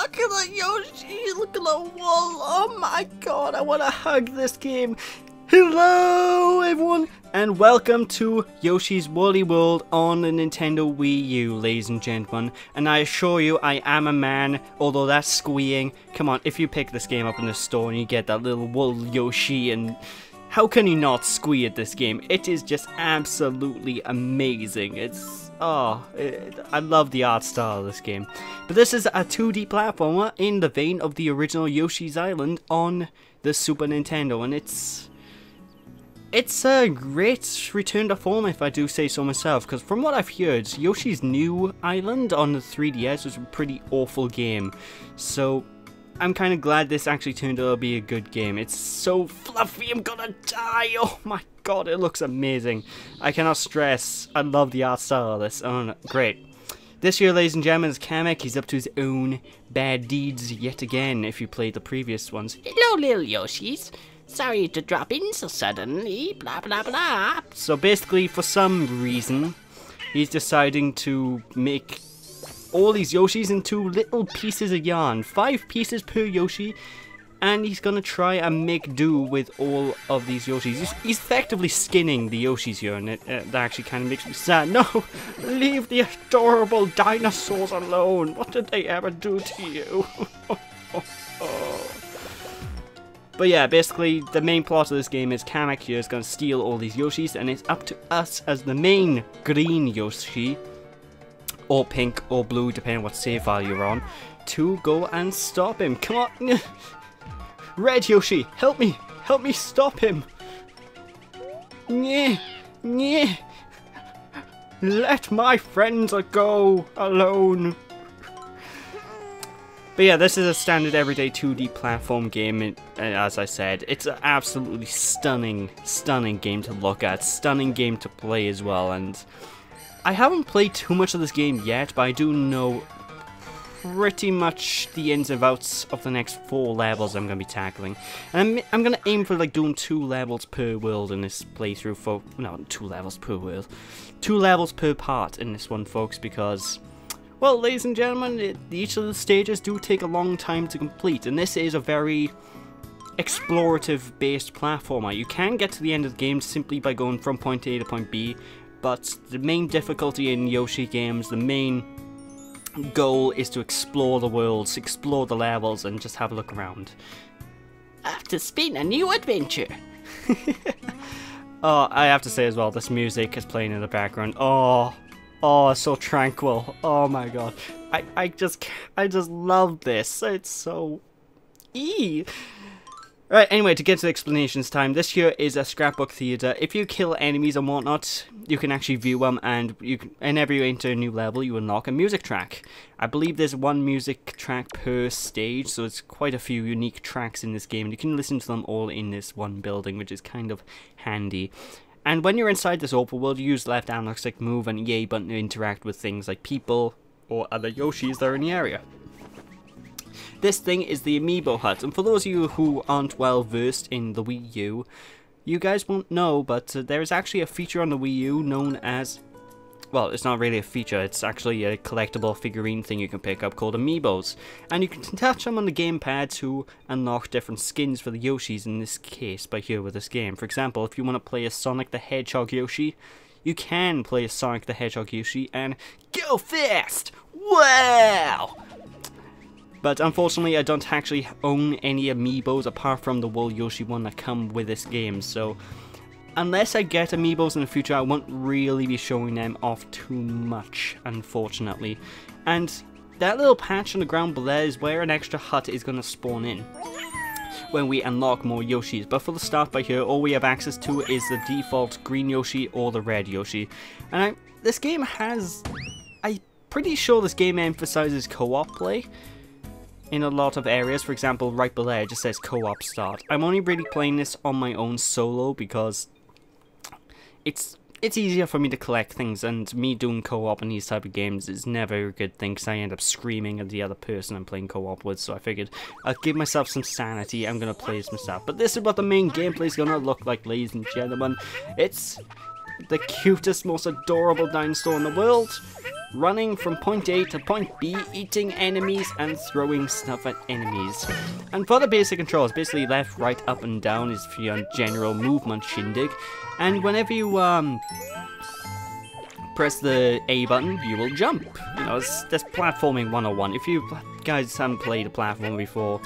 Look at the Yoshi! Look at the wall! Oh my god, I want to hug this game! Hello everyone, and welcome to Yoshi's Woolly World on the Nintendo Wii U, ladies and gentlemen. And I assure you, I am a man, although that's squeeing. Come on, if you pick this game up in the store and you get that little wool Yoshi, and how can you not squee at this game? It is just absolutely amazing. I love the art style of this game. But this is a 2D platformer in the vein of the original Yoshi's Island on the Super Nintendo, and it's a great return to form, if I do say so myself, because from what I've heard, Yoshi's New Island on the 3DS was a pretty awful game. So I'm kind of glad this actually turned out to be a good game. It's so fluffy, I'm gonna die! Oh my god, it looks amazing. I cannot stress, I love the art style of this. Oh no, great. This year, ladies and gentlemen, is Kamek. He's up to his own bad deeds yet again, if you played the previous ones. Hello, little Yoshis. Sorry to drop in so suddenly, blah blah blah. So basically, for some reason, he's deciding to make all these Yoshis into little pieces of yarn. 5 pieces per Yoshi, and he's gonna try and make do with all of these Yoshis. He's effectively skinning the Yoshis here, and that actually kind of makes me sad. No! Leave the adorable dinosaurs alone! What did they ever do to you? But yeah, basically, the main plot of this game is Kamek here is going to steal all these Yoshis, and it's up to us as the main green Yoshi, or pink, or blue, depending on what save file you're on, to go and stop him. Come on! Red Yoshi, help me! Help me stop him! Nyeh! Nyeh! Let my friends go alone! But yeah, this is a standard everyday 2D platform game, and as I said, it's an absolutely stunning game to look at, stunning game to play as well, and I haven't played too much of this game yet, but I do know pretty much the ins and outs of the next 4 levels I'm going to be tackling. And I'm going to aim for like doing 2 levels per world in this playthrough, no, 2 levels per world. 2 levels per part in this one, folks, because, well, ladies and gentlemen, each of the stages do take a long time to complete, and this is a very explorative-based platformer. You can get to the end of the game simply by going from point A to point B, but the main difficulty in Yoshi games, the main goal is to explore the worlds, explore the levels, and just have a look around. Have to spin a new adventure. Oh, I have to say as well, this music is playing in the background. Oh, so tranquil. Oh my god. I just love this. It's so Right, anyway, to get to the explanations time, this here is a scrapbook theater. If you kill enemies and whatnot, you can actually view them, and whenever you enter a new level, you unlock a music track. I believe there's 1 music track per stage, so it's quite a few unique tracks in this game, and you can listen to them all in this one building, which is kind of handy. And when you're inside this open world, you use left analog stick move and EA button to interact with things like people or other Yoshis that are in the area. This thing is the Amiibo hut, and for those of you who aren't well versed in the Wii U, you guys won't know, but there is actually a feature on the Wii U known as, well, it's not really a feature, it's actually a collectible figurine thing you can pick up called Amiibos, and you can touch them on the gamepad to unlock different skins for the Yoshis, in this case, by here with this game. For example, if you want to play a Sonic the Hedgehog Yoshi, you can play a Sonic the Hedgehog Yoshi and go fast! Wow! But unfortunately, I don't actually own any Amiibos apart from the Wool Yoshi one that come with this game, so unless I get Amiibos in the future, I won't really be showing them off too much, unfortunately. And that little patch on the ground below is where an extra hut is going to spawn in when we unlock more Yoshis. But for the start by here, all we have access to is the default green Yoshi or the red Yoshi. And this game has, I'm pretty sure this game emphasizes co-op play in a lot of areas. For example, right below it just says co-op start. I'm only really playing this on my own solo because it's easier for me to collect things, and me doing co-op in these type of games is never a good thing because I end up screaming at the other person I'm playing co-op with, so I figured I'll give myself some sanity. I'm going to play this myself. But this is what the main gameplay is going to look like, ladies and gentlemen. It's the cutest, most adorable dinosaur in the world, running from point A to point B, eating enemies and throwing stuff at enemies. And for the basic controls, basically left, right, up and down is for your general movement shindig. And whenever you press the A button, you will jump. You know, that's platforming 101. If you guys haven't played a platform before,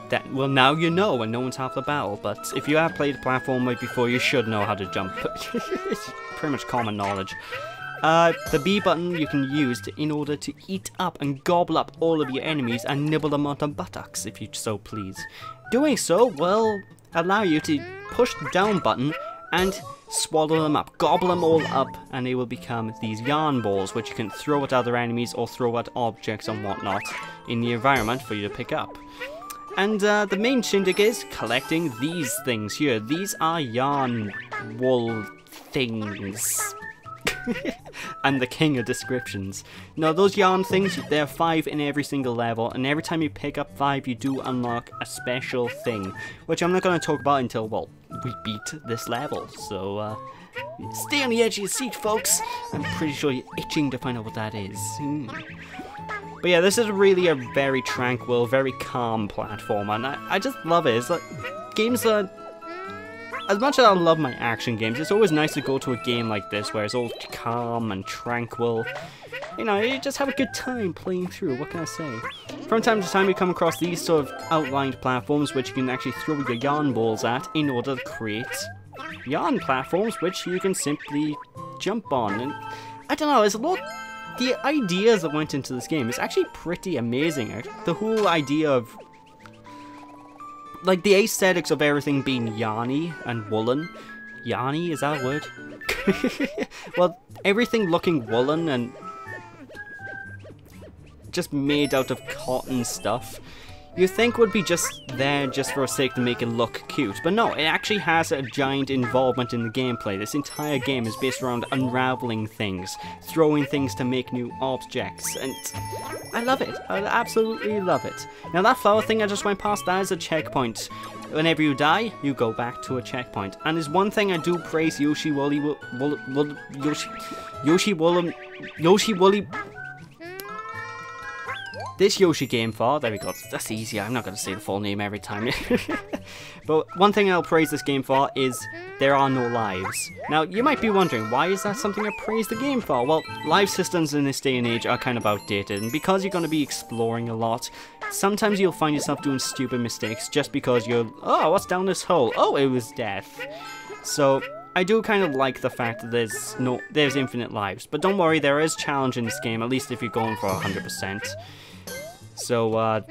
that, well, now you know, and no one's half the battle. But if you have played a platform before, you should know how to jump. It's pretty much common knowledge. The B button you can use in order to eat up and gobble up all of your enemies and nibble them on the buttocks, if you so please. Doing so will allow you to push the down button and swallow them up, gobble them all up, and they will become these yarn balls, which you can throw at other enemies or throw at objects and whatnot in the environment for you to pick up. And the main shindig is collecting these things here. These are yarn wool things. I'm the king of descriptions. Now, those yarn things, there are 5 in every single level, and every time you pick up 5, you do unlock a special thing, which I'm not going to talk about until, well, we beat this level. So, stay on the edge of your seat, folks. I'm pretty sure you're itching to find out what that is. But yeah, this is really a very tranquil, very calm platform, and I just love it. It's like games that, as much as I love my action games, it's always nice to go to a game like this where it's all calm and tranquil. You know, you just have a good time playing through, what can I say? From time to time you come across these sort of outlined platforms which you can actually throw your yarn balls at in order to create yarn platforms which you can simply jump on. And I don't know, there's a lot. The ideas that went into this game is actually pretty amazing. The whole idea of, like, the aesthetics of everything being yarny and woolen. Yarny, is that a word? Well, everything looking woolen and just made out of cotton stuff, you think would be just there just for a sake to make it look cute. But no, it actually has a giant involvement in the gameplay. This entire game is based around unraveling things, throwing things to make new objects, and I love it. I absolutely love it. Now that flower thing I just went past, that is a checkpoint. Whenever you die, you go back to a checkpoint. And there's one thing I do praise Yoshi Woolly this Yoshi game for, there we go, that's easier, I'm not going to say the full name every time. But one thing I'll praise this game for is there are no lives. Now, you might be wondering, why is that something I praise the game for? Well, live systems in this day and age are kind of outdated, and because you're going to be exploring a lot, sometimes you'll find yourself doing stupid mistakes just because you're, oh, what's down this hole? Oh, it was death. So I do kind of like the fact that there's infinite lives, but don't worry, there is challenge in this game, at least if you're going for 100%. So,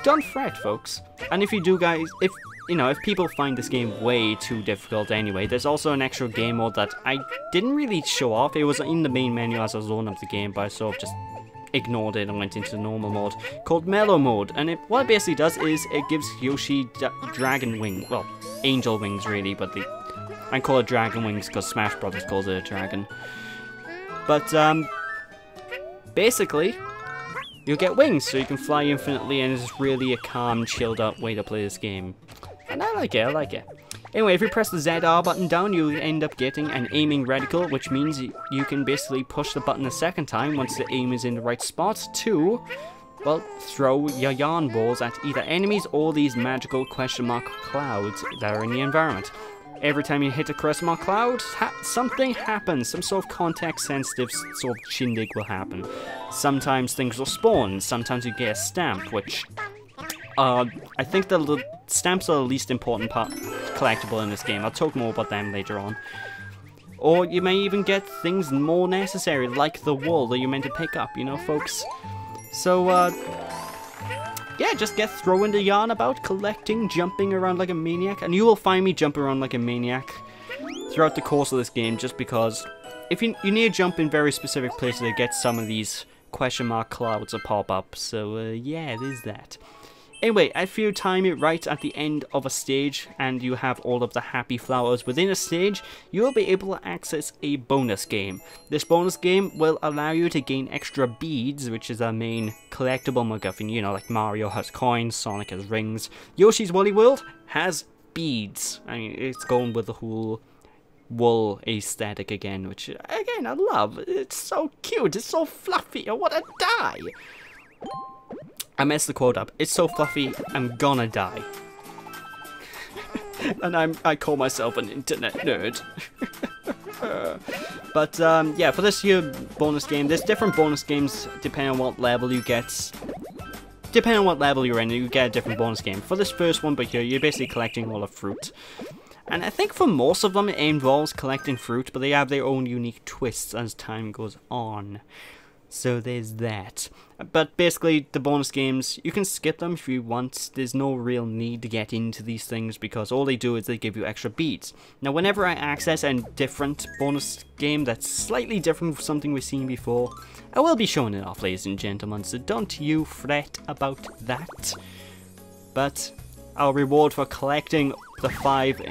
don't fret, folks. And if you do, guys, if people find this game way too difficult anyway, there's also an extra game mode that I didn't really show off. It was in the main menu as I was loading up the game, but I sort of just ignored it and went into normal mode, called Mellow Mode. And what it basically does is it gives Yoshi dragon wing, well, angel wings really, but I call it dragon wings because Smash Brothers calls it a dragon. But, basically, you'll get wings, so you can fly infinitely, and it's really a calm, chilled out way to play this game. And I like it, Anyway, if you press the ZR button down, you end up getting an aiming reticle, which means you can basically push the button a second time once the aim is in the right spot to, well, throw your yarn balls at either enemies or these magical question mark clouds that are in the environment. Every time you hit a question mark cloud, something happens. Some sort of context-sensitive sort of shindig will happen. Sometimes things will spawn. Sometimes you get a stamp, which I think the stamps are the least important collectible in this game. I'll talk more about them later on. Or you may even get things more necessary, like the wool that you're meant to pick up, you know, folks. So, yeah, just get throwing the yarn about, collecting, jumping around like a maniac, and you will find me jumping around like a maniac throughout the course of this game, just because if you need to jump in very specific places to get some of these question mark clouds to pop up, so yeah, it is that. Anyway, if you time it right at the end of a stage and you have all of the happy flowers within a stage, you will be able to access a bonus game. This bonus game will allow you to gain extra beads, which is our main collectible MacGuffin. You know, like Mario has coins, Sonic has rings. Yoshi's Woolly World has beads. I mean, it's going with the whole wool aesthetic again, which again I love. It's so cute, it's so fluffy. I want to die. I messed the quote up. It's so fluffy, I'm gonna die. And I call myself an internet nerd. But yeah, for this year bonus game, there's different bonus games depending on what level you get. Depending on what level you're in, you get a different bonus game. For this first one, but here you're basically collecting all the fruit. And I think for most of them it involves collecting fruit, but they have their own unique twists as time goes on. So there's that. But basically, the bonus games, you can skip them if you want. There's no real need to get into these things because all they do is they give you extra beads. Now, whenever I access a different bonus game that's slightly different from something we've seen before, I will be showing it off, ladies and gentlemen, so don't you fret about that. But our reward for collecting the 5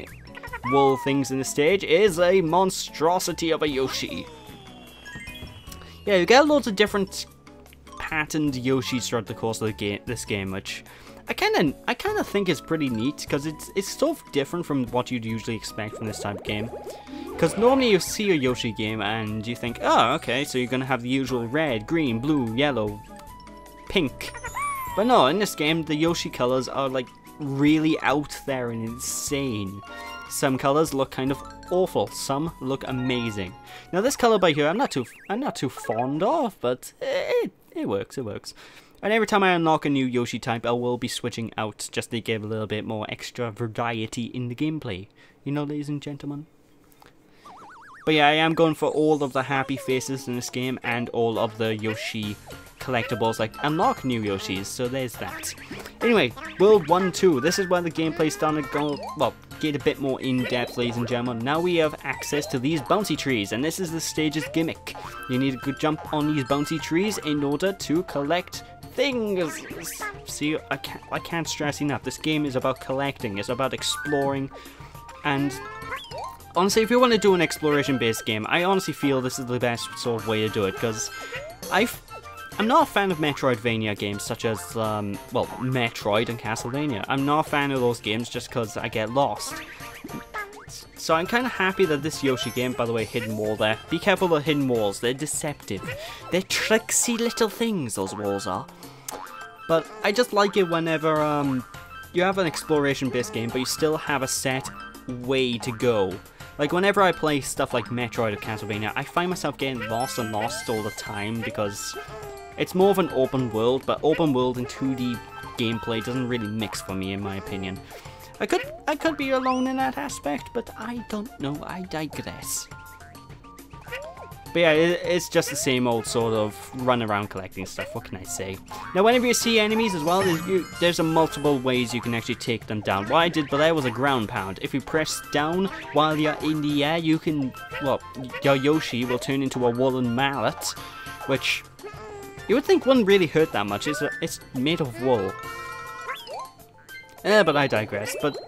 wool things in the stage is a monstrosity of a Yoshi. Yeah, you get loads of different patterned Yoshis throughout the course of this game, which I kind of think is pretty neat because it's so different from what you'd usually expect from this type of game. Because normally you see a Yoshi game and you think, oh, okay, so you're gonna have the usual red, green, blue, yellow, pink. But no, in this game the Yoshi colors are like really out there and insane. Some colors look kind of awful, some look amazing. Now this color by here I'm not too fond of, but it works, it works. And every time I unlock a new Yoshi type I will be switching out just to give a little bit more extra variety in the gameplay. You know, ladies and gentlemen. But yeah, I am going for all of the happy faces in this game and all of the Yoshi collectibles, like unlock new Yoshis, so there's that. Anyway, World 1-2, this is where the gameplay started to go, well, get a bit more in-depth, ladies and gentlemen. Now we have access to these bouncy trees, and this is the stage's gimmick. You need to jump on these bouncy trees in order to collect things. See, I can't stress enough, this game is about collecting, it's about exploring, and honestly, if you want to do an exploration-based game, I honestly feel this is the best sort of way to do it, because I'm not a fan of Metroidvania games such as, well, Metroid and Castlevania. I'm not a fan of those games just because I get lost. So I'm kind of happy that this Yoshi game, by the way, hidden wall there. Be careful of hidden walls, they're deceptive. They're tricksy little things, those walls are. But I just like it whenever you have an exploration-based game, but you still have a set way to go. Like, whenever I play stuff like Metroid or Castlevania, I find myself getting lost and lost all the time because it's more of an open world, but open world and 2D gameplay doesn't really mix for me, in my opinion. I could be alone in that aspect, but I don't know, I digress. But yeah, it's just the same old sort of run around collecting stuff, what can I say. Now whenever you see enemies as well, there's multiple ways you can actually take them down. What I did there was a ground pound. If you press down while you're in the air, you can, well, your Yoshi will turn into a woolen mallet, which you would think wouldn't really hurt that much. It's made of wool. But I digress. But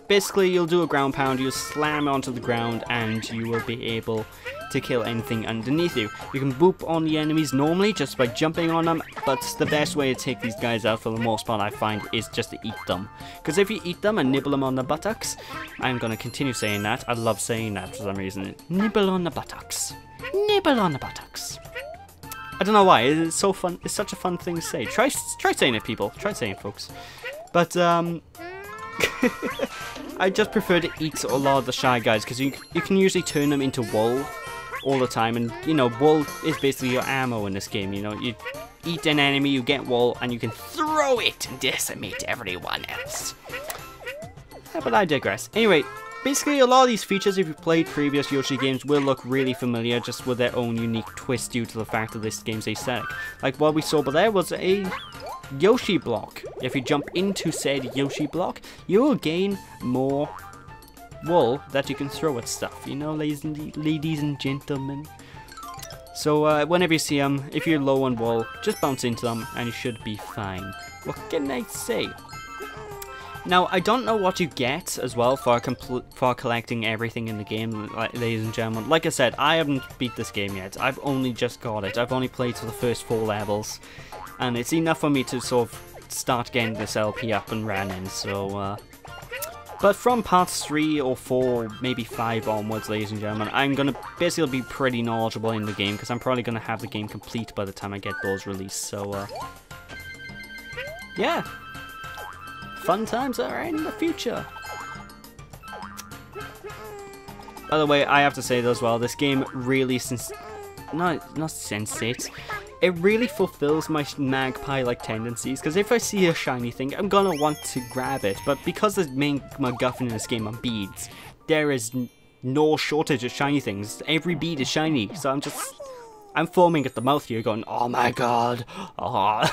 basically, you'll do a ground pound, you'll slam onto the ground, and you will be able to kill anything underneath you. You can boop on the enemies normally just by jumping on them, but the best way to take these guys out for the most part I find is just to eat them. Because if you eat them and nibble them on the buttocks, I'm going to continue saying that. I love saying that for some reason. Nibble on the buttocks. Nibble on the buttocks. I don't know why, it's so fun. It's such a fun thing to say. Try saying it, people. Try saying it, folks. But, I just prefer to eat a lot of the Shy Guys, because you can usually turn them into wool all the time, and, you know, wool is basically your ammo in this game, you know. You eat an enemy, you get wool, and you can throw it and decimate everyone else. But I digress. Anyway, basically a lot of these features, if you've played previous Yoshi games, will look really familiar, just with their own unique twist due to the fact that this game's aesthetic. Like what we saw there was a Yoshi block. If you jump into said Yoshi block, you will gain more wool that you can throw at stuff, you know, ladies and gentlemen. So whenever you see them, if you're low on wool, just bounce into them and you should be fine. What can I say? Now, I don't know what you get as well for collecting everything in the game, ladies and gentlemen. Like I said, I haven't beat this game yet. I've only just got it. I've only played for the first 4 levels, and it's enough for me to sort of start getting this LP up and running. So But from parts 3 or 4, maybe 5 onwards, ladies and gentlemen, I'm going to basically be pretty knowledgeable in the game, because I'm probably going to have the game complete by the time I get those released, so, yeah. Fun times are in the future. By the way, I have to say as well, this game really, not sensates, it really fulfills my magpie-like tendencies, because if I see a shiny thing, I'm gonna want to grab it, but because the main MacGuffin in this game are beads, there is no shortage of shiny things. Every bead is shiny, so I'm foaming at the mouth here going, oh my god, oh.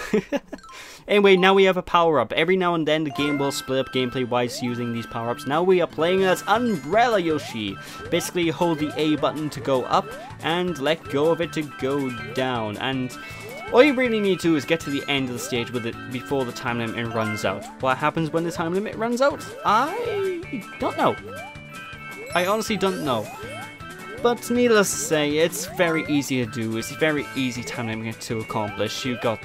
Anyway, now we have a power-up. Every now and then the game will split up gameplay-wise using these power-ups. Now we are playing as Umbrella Yoshi. Basically, you hold the A button to go up and let go of it to go down. And all you really need to do is get to the end of the stage with it before the time limit runs out. What happens when the time limit runs out? I don't know. I honestly don't know. But needless to say, it's very easy to do. It's very easy time limit to accomplish. You got...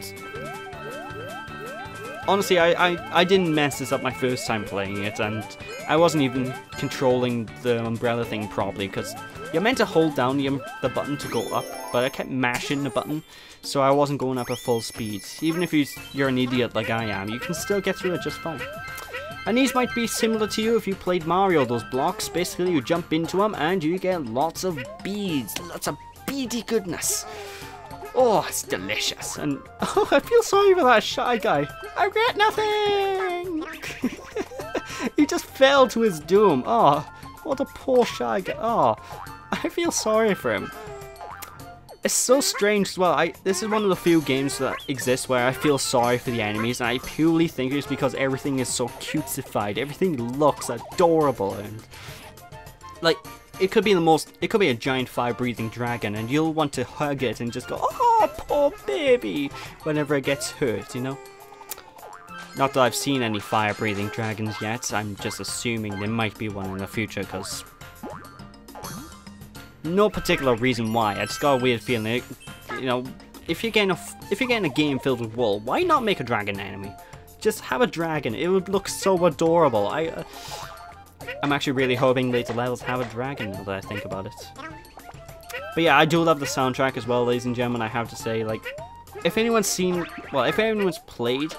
Honestly, I didn't mess this up my first time playing it, and I wasn't even controlling the umbrella thing properly, because you're meant to hold down the button to go up, but I kept mashing the button, so I wasn't going up at full speed. Even if you're an idiot like I am, you can still get through it just fine. And these might be similar to you if you played Mario, those blocks. Basically, you jump into them and you get lots of beads, lots of beady goodness. Oh, it's delicious. And oh, I feel sorry for that shy guy. I regret nothing. He just fell to his doom. Oh, what a poor shy guy. Oh, I feel sorry for him. It's so strange as well. This is one of the few games that exist where I feel sorry for the enemies, and I purely think it's because everything is so cutesified. Everything looks adorable, and like it could be a giant fire-breathing dragon, and you'll want to hug it and just go, "Oh, poor baby," whenever it gets hurt, you know. Not that I've seen any fire-breathing dragons yet. I'm just assuming there might be one in the future, because. No particular reason why. I just got a weird feeling. You know, if you're getting a game filled with wool, why not make a dragon enemy? Just have a dragon. It would look so adorable. I'm actually really hoping later levels have a dragon now that I think about it. But yeah, I do love the soundtrack as well, ladies and gentlemen. I have to say, like, if anyone's played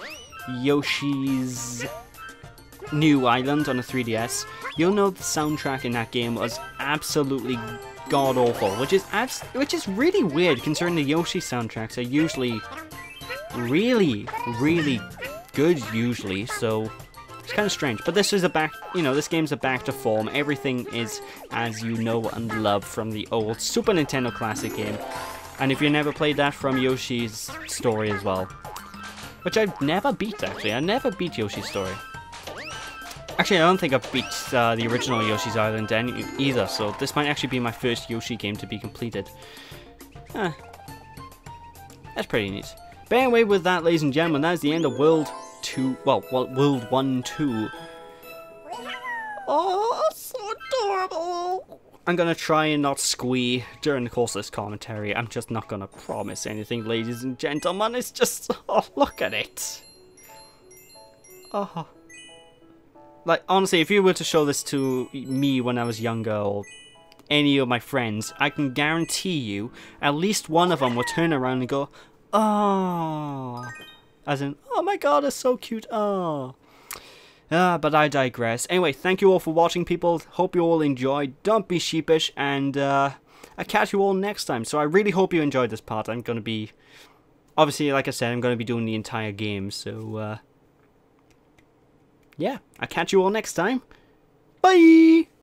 Yoshi's New Island on a 3DS, you'll know the soundtrack in that game was absolutely god awful, which is really weird considering the Yoshi soundtracks are usually really good usually, so it's kind of strange. But this is this game's a back to form. Everything is as you know and love from the old Super Nintendo classic game, and if you never played that, from Yoshi's Story as well, which I've never beat actually. I never beat Yoshi's Story. Actually, I don't think I've beat the original Yoshi's Island either, so this might actually be my first Yoshi game to be completed. That's pretty neat. But anyway, with that, ladies and gentlemen, that is the end of World 2, well, World 1-2. Oh, so adorable! I'm gonna try and not squee during the course of this commentary. I'm just not gonna promise anything, ladies and gentlemen. It's just, oh, look at it. Oh. Like, honestly, if you were to show this to me when I was younger, or any of my friends, I can guarantee you, at least one of them will turn around and go, oh. As in, oh my god, it's so cute, oh. But I digress. Anyway, thank you all for watching, people. Hope you all enjoyed. Don't be sheepish, and I'll catch you all next time. So I really hope you enjoyed this part. I'm going to be, obviously, like I said, I'm going to be doing the entire game, so, yeah, I'll catch you all next time. Bye!